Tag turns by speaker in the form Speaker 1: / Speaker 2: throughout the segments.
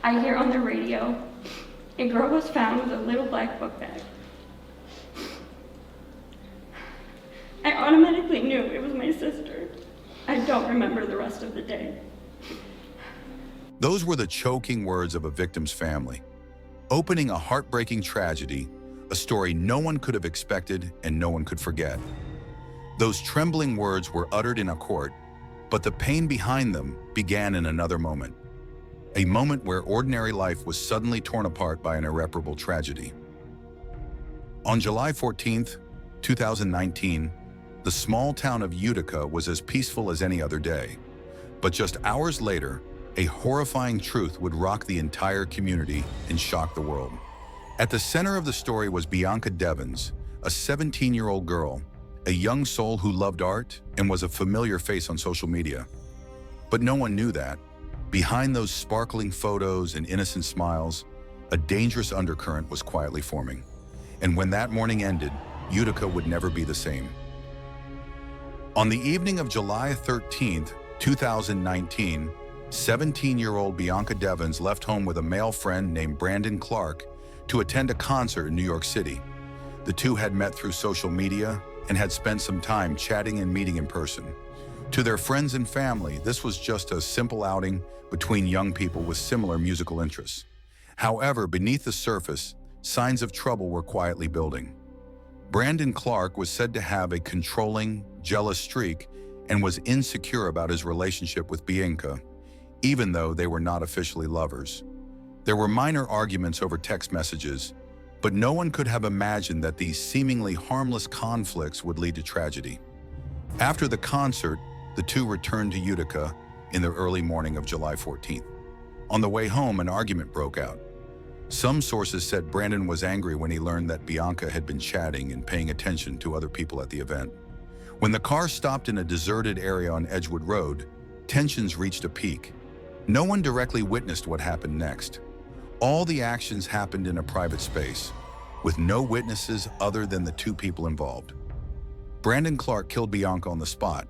Speaker 1: I hear on the radio, a girl was found with a little black book bag. I automatically knew it was my sister. I don't remember the rest of the day.
Speaker 2: Those were the choking words of a victim's family, opening a heartbreaking tragedy, a story no one could have expected and no one could forget. Those trembling words were uttered in a court, but the pain behind them began in another moment. A moment where ordinary life was suddenly torn apart by an irreparable tragedy. On July 14th, 2019, the small town of Utica was as peaceful as any other day. But just hours later, a horrifying truth would rock the entire community and shock the world. At the center of the story was Bianca Devins, a 17-year-old girl, a young soul who loved art and was a familiar face on social media. But no one knew that. Behind those sparkling photos and innocent smiles, a dangerous undercurrent was quietly forming. And when that morning ended, Utica would never be the same. On the evening of July 13th, 2019, 17-year-old Bianca Devins left home with a male friend named Brandon Clark to attend a concert in New York City. The two had met through social media and had spent some time chatting and meeting in person. To their friends and family, this was just a simple outing between young people with similar musical interests. However, beneath the surface, signs of trouble were quietly building. Brandon Clark was said to have a controlling, jealous streak and was insecure about his relationship with Bianca, even though they were not officially lovers. There were minor arguments over text messages, but no one could have imagined that these seemingly harmless conflicts would lead to tragedy. After the concert, the two returned to Utica in the early morning of July 14th. On the way home, an argument broke out. Some sources said Brandon was angry when he learned that Bianca had been chatting and paying attention to other people at the event. When the car stopped in a deserted area on Edgewood Road, tensions reached a peak. No one directly witnessed what happened next. All the actions happened in a private space, with no witnesses other than the two people involved. Brandon Clark killed Bianca on the spot,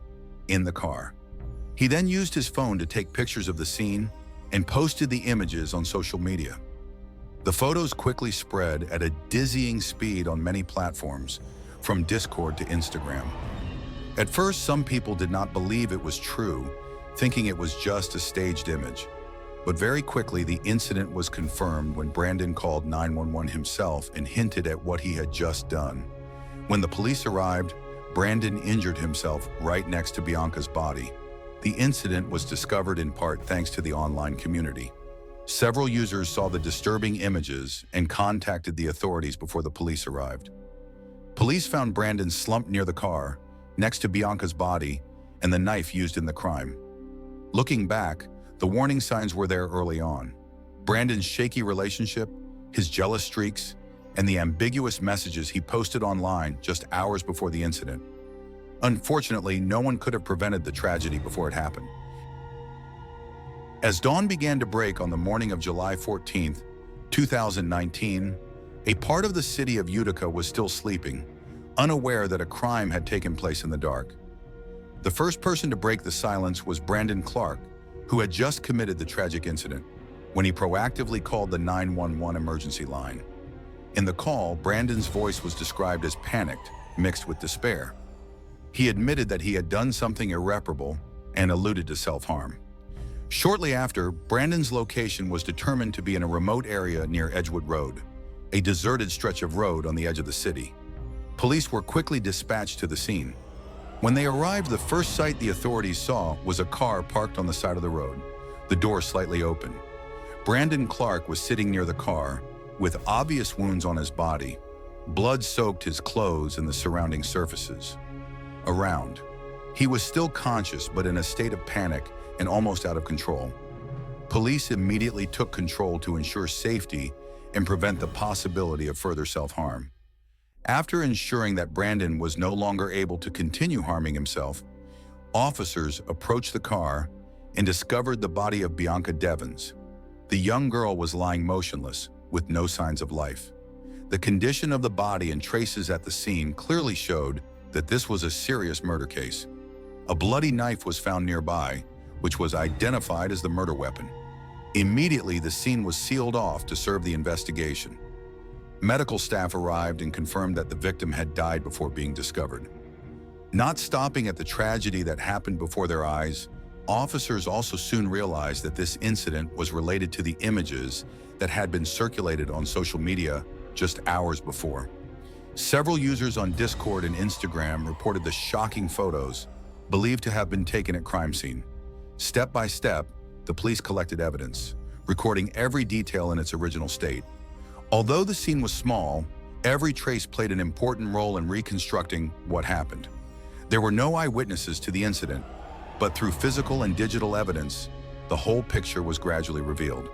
Speaker 2: in the car. He then used his phone to take pictures of the scene and posted the images on social media. The photos quickly spread at a dizzying speed on many platforms, from Discord to Instagram. At first, some people did not believe it was true, thinking it was just a staged image. But very quickly, the incident was confirmed when Brandon called 911 himself and hinted at what he had just done. When the police arrived, Brandon injured himself right next to Bianca's body. The incident was discovered in part thanks to the online community. Several users saw the disturbing images and contacted the authorities before the police arrived. Police found Brandon slumped near the car, next to Bianca's body, and the knife used in the crime. Looking back, the warning signs were there early on. Brandon's shaky relationship, his jealous streaks, and the ambiguous messages he posted online just hours before the incident. Unfortunately, no one could have prevented the tragedy before it happened. As dawn began to break on the morning of July 14th, 2019, a part of the city of Utica was still sleeping, unaware that a crime had taken place in the dark. The first person to break the silence was Brandon Clark, who had just committed the tragic incident, when he proactively called the 911 emergency line. In the call, Brandon's voice was described as panicked, mixed with despair. He admitted that he had done something irreparable and alluded to self-harm. Shortly after, Brandon's location was determined to be in a remote area near Edgewood Road, a deserted stretch of road on the edge of the city. Police were quickly dispatched to the scene. When they arrived, the first sight the authorities saw was a car parked on the side of the road, the door slightly open. Brandon Clark was sitting near the car, with obvious wounds on his body. Blood soaked his clothes and the surrounding surfaces. Around, he was still conscious but in a state of panic and almost out of control. Police immediately took control to ensure safety and prevent the possibility of further self-harm. After ensuring that Brandon was no longer able to continue harming himself, officers approached the car and discovered the body of Bianca Devins. The young girl was lying motionless, with no signs of life. The condition of the body and traces at the scene clearly showed that this was a serious murder case. A bloody knife was found nearby, which was identified as the murder weapon. Immediately, the scene was sealed off to serve the investigation. Medical staff arrived and confirmed that the victim had died before being discovered. Not stopping at the tragedy that happened before their eyes, officers also soon realized that this incident was related to the images that had been circulated on social media just hours before. Several users on Discord and Instagram reported the shocking photos believed to have been taken at crime scene. Step by step, the police collected evidence, recording every detail in its original state. Although the scene was small, every trace played an important role in reconstructing what happened. There were no eyewitnesses to the incident, but through physical and digital evidence, the whole picture was gradually revealed.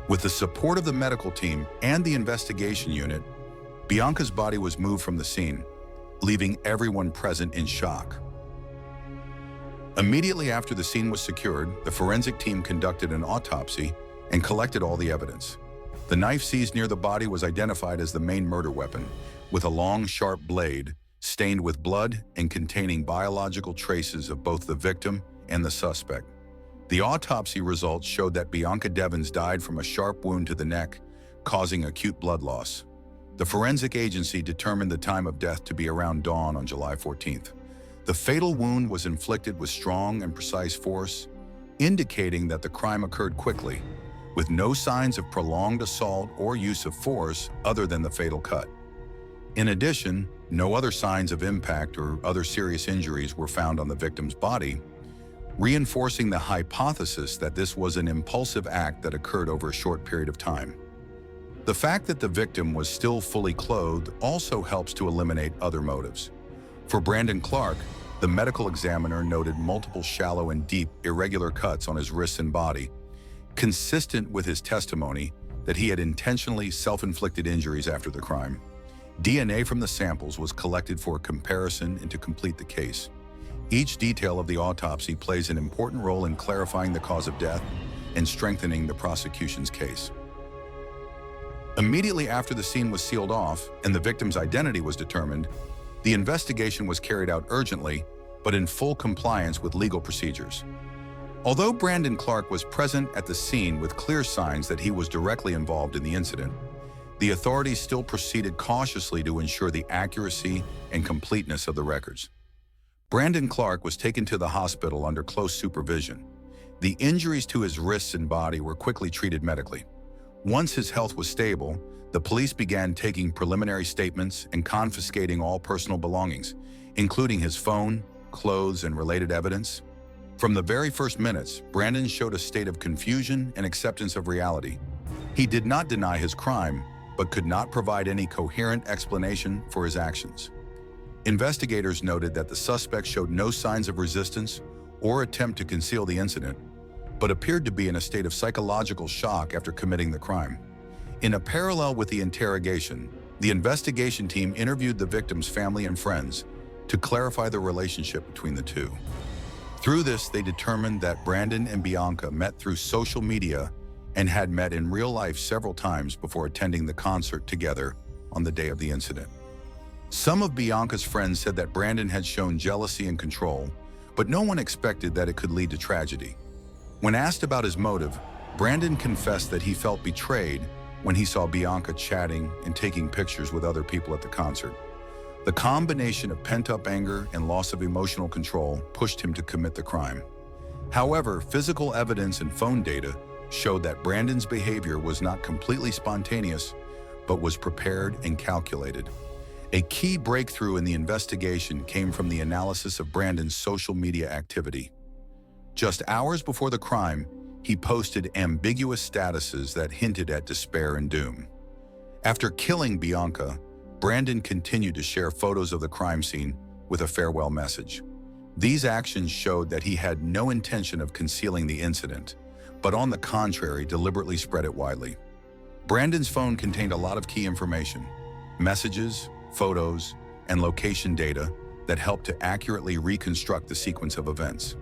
Speaker 2: With the support of the medical team and the investigation unit, Bianca's body was moved from the scene, leaving everyone present in shock. Immediately after the scene was secured, the forensic team conducted an autopsy and collected all the evidence. The knife seized near the body was identified as the main murder weapon, with a long, sharp blade stained with blood and containing biological traces of both the victim and the suspect. The autopsy results showed that Bianca Devins died from a sharp wound to the neck, causing acute blood loss. The forensic agency determined the time of death to be around dawn on July 14th. The fatal wound was inflicted with strong and precise force, indicating that the crime occurred quickly, with no signs of prolonged assault or use of force other than the fatal cut. In addition, no other signs of impact or other serious injuries were found on the victim's body, reinforcing the hypothesis that this was an impulsive act that occurred over a short period of time. The fact that the victim was still fully clothed also helps to eliminate other motives. For Brandon Clark, the medical examiner noted multiple shallow and deep, irregular cuts on his wrists and body, consistent with his testimony that he had intentionally self-inflicted injuries after the crime. DNA from the samples was collected for comparison and to complete the case. Each detail of the autopsy plays an important role in clarifying the cause of death and strengthening the prosecution's case. Immediately after the scene was sealed off and the victim's identity was determined, the investigation was carried out urgently, but in full compliance with legal procedures. Although Brandon Clark was present at the scene with clear signs that he was directly involved in the incident, the authorities still proceeded cautiously to ensure the accuracy and completeness of the records. Brandon Clark was taken to the hospital under close supervision. The injuries to his wrists and body were quickly treated medically. Once his health was stable, the police began taking preliminary statements and confiscating all personal belongings, including his phone, clothes, and related evidence. From the very first minutes, Brandon showed a state of confusion and acceptance of reality. He did not deny his crime, but could not provide any coherent explanation for his actions. Investigators noted that the suspect showed no signs of resistance or attempt to conceal the incident, but appeared to be in a state of psychological shock after committing the crime. In a parallel with the interrogation, the investigation team interviewed the victim's family and friends to clarify the relationship between the two. Through this, they determined that Brandon and Bianca met through social media and had met in real life several times before attending the concert together on the day of the incident. Some of Bianca's friends said that Brandon had shown jealousy and control, but no one expected that it could lead to tragedy. When asked about his motive, Brandon confessed that he felt betrayed when he saw Bianca chatting and taking pictures with other people at the concert. The combination of pent-up anger and loss of emotional control pushed him to commit the crime. However, physical evidence and phone data showed that Brandon's behavior was not completely spontaneous, but was prepared and calculated. A key breakthrough in the investigation came from the analysis of Brandon's social media activity. Just hours before the crime, he posted ambiguous statuses that hinted at despair and doom. After killing Bianca, Brandon continued to share photos of the crime scene with a farewell message. These actions showed that he had no intention of concealing the incident, but on the contrary, deliberately spread it widely. Brandon's phone contained a lot of key information, messages, photos, and location data that helped to accurately reconstruct the sequence of events.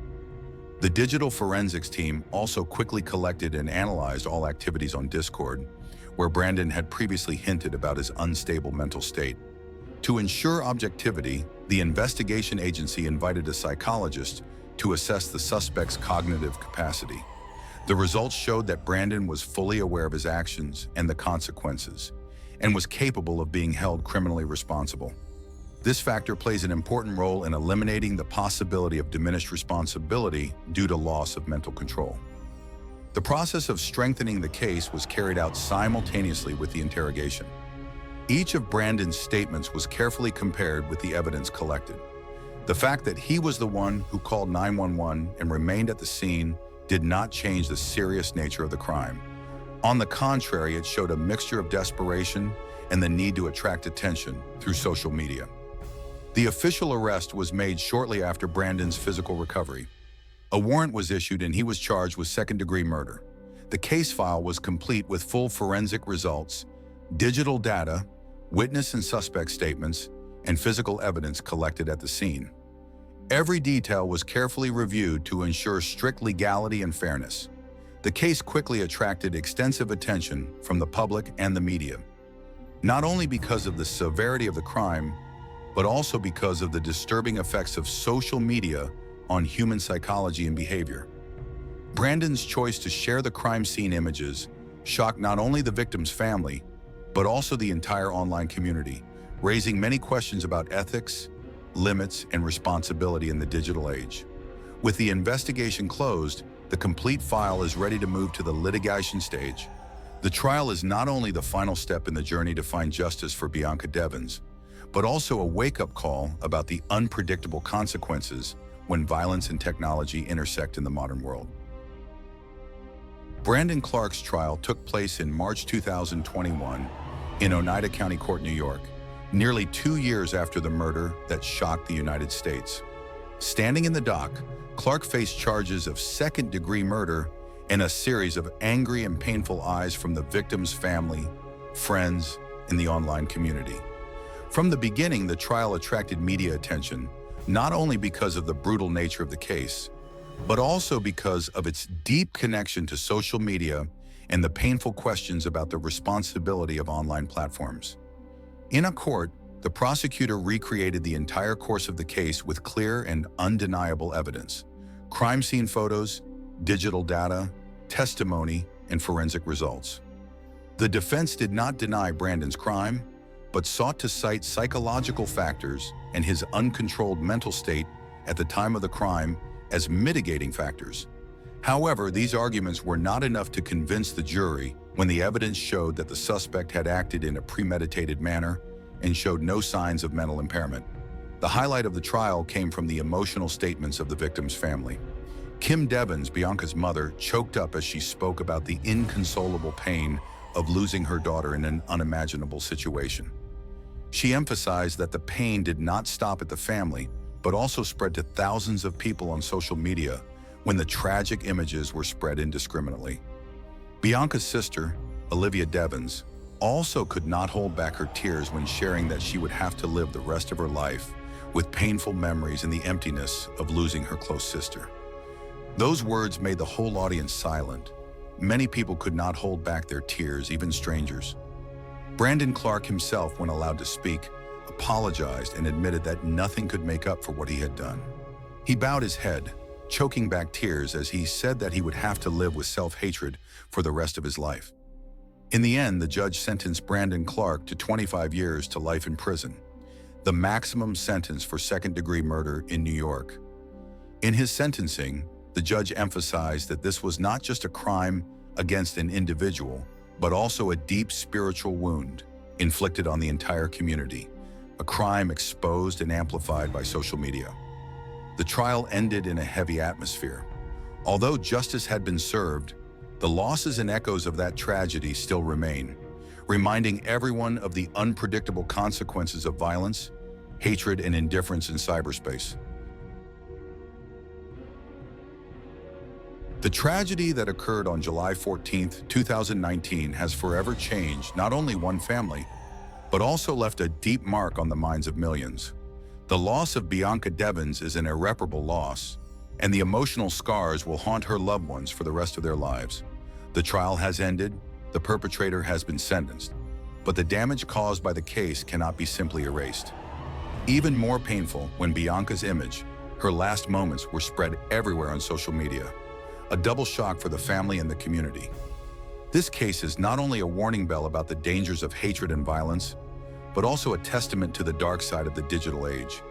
Speaker 2: The digital forensics team also quickly collected and analyzed all activities on Discord, where Brandon had previously hinted about his unstable mental state. To ensure objectivity, the investigation agency invited a psychologist to assess the suspect's cognitive capacity. The results showed that Brandon was fully aware of his actions and the consequences, and was capable of being held criminally responsible. This factor plays an important role in eliminating the possibility of diminished responsibility due to loss of mental control. The process of strengthening the case was carried out simultaneously with the interrogation. Each of Brandon's statements was carefully compared with the evidence collected. The fact that he was the one who called 911 and remained at the scene did not change the serious nature of the crime. On the contrary, it showed a mixture of desperation and the need to attract attention through social media. The official arrest was made shortly after Brandon's physical recovery. A warrant was issued and he was charged with second-degree murder. The case file was complete with full forensic results, digital data, witness and suspect statements, and physical evidence collected at the scene. Every detail was carefully reviewed to ensure strict legality and fairness. The case quickly attracted extensive attention from the public and the media, not only because of the severity of the crime, but also because of the disturbing effects of social media on human psychology and behavior. Brandon's choice to share the crime scene images shocked not only the victim's family, but also the entire online community, raising many questions about ethics, limits, and responsibility in the digital age. With the investigation closed, the complete file is ready to move to the litigation stage. The trial is not only the final step in the journey to find justice for Bianca Devins, but also a wake-up call about the unpredictable consequences when violence and technology intersect in the modern world. Brandon Clark's trial took place in March 2021 in Oneida County Court, New York, nearly 2 years after the murder that shocked the United States. Standing in the dock, Clark faced charges of second-degree murder and a series of angry and painful eyes from the victim's family, friends, and the online community. From the beginning, the trial attracted media attention, not only because of the brutal nature of the case, but also because of its deep connection to social media and the painful questions about the responsibility of online platforms. In a court, the prosecutor recreated the entire course of the case with clear and undeniable evidence: crime scene photos, digital data, testimony, and forensic results. The defense did not deny Brandon's crime, but sought to cite psychological factors and his uncontrolled mental state at the time of the crime as mitigating factors. However, these arguments were not enough to convince the jury when the evidence showed that the suspect had acted in a premeditated manner and showed no signs of mental impairment. The highlight of the trial came from the emotional statements of the victim's family. Kim Devins, Bianca's mother, choked up as she spoke about the inconsolable pain of losing her daughter in an unimaginable situation. She emphasized that the pain did not stop at the family, but also spread to thousands of people on social media when the tragic images were spread indiscriminately. Bianca's sister, Olivia Devins, also could not hold back her tears when sharing that she would have to live the rest of her life with painful memories and the emptiness of losing her close sister. Those words made the whole audience silent. Many people could not hold back their tears, even strangers. Brandon Clark himself, when allowed to speak, apologized and admitted that nothing could make up for what he had done. He bowed his head, choking back tears as he said that he would have to live with self-hatred for the rest of his life. In the end, the judge sentenced Brandon Clark to 25 years to life in prison, the maximum sentence for second-degree murder in New York. In his sentencing, the judge emphasized that this was not just a crime against an individual, but also a deep spiritual wound inflicted on the entire community, a crime exposed and amplified by social media. The trial ended in a heavy atmosphere. Although justice had been served, the losses and echoes of that tragedy still remain, reminding everyone of the unpredictable consequences of violence, hatred, and indifference in cyberspace. The tragedy that occurred on July 14, 2019 has forever changed not only one family, but also left a deep mark on the minds of millions. The loss of Bianca Devins is an irreparable loss, and the emotional scars will haunt her loved ones for the rest of their lives. The trial has ended, the perpetrator has been sentenced, but the damage caused by the case cannot be simply erased. Even more painful when Bianca's image, her last moments, were spread everywhere on social media. a double shock for the family and the community. This case is not only a warning bell about the dangers of hatred and violence, but also a testament to the dark side of the digital age,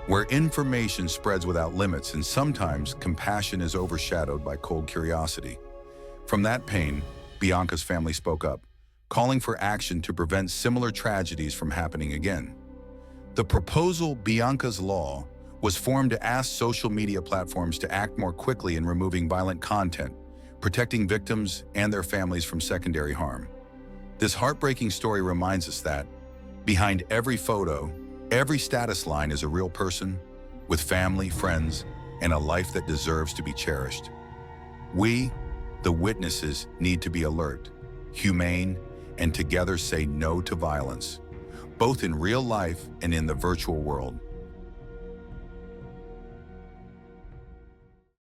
Speaker 2: where information spreads without limits and sometimes compassion is overshadowed by cold curiosity. From that pain, Bianca's family spoke up, calling for action to prevent similar tragedies from happening again. The proposal, Bianca's Law, was formed to ask social media platforms to act more quickly in removing violent content, protecting victims and their families from secondary harm. This heartbreaking story reminds us that behind every photo, every status line is a real person with family, friends, and a life that deserves to be cherished. We, the witnesses, need to be alert, humane, and together say no to violence, both in real life and in the virtual world.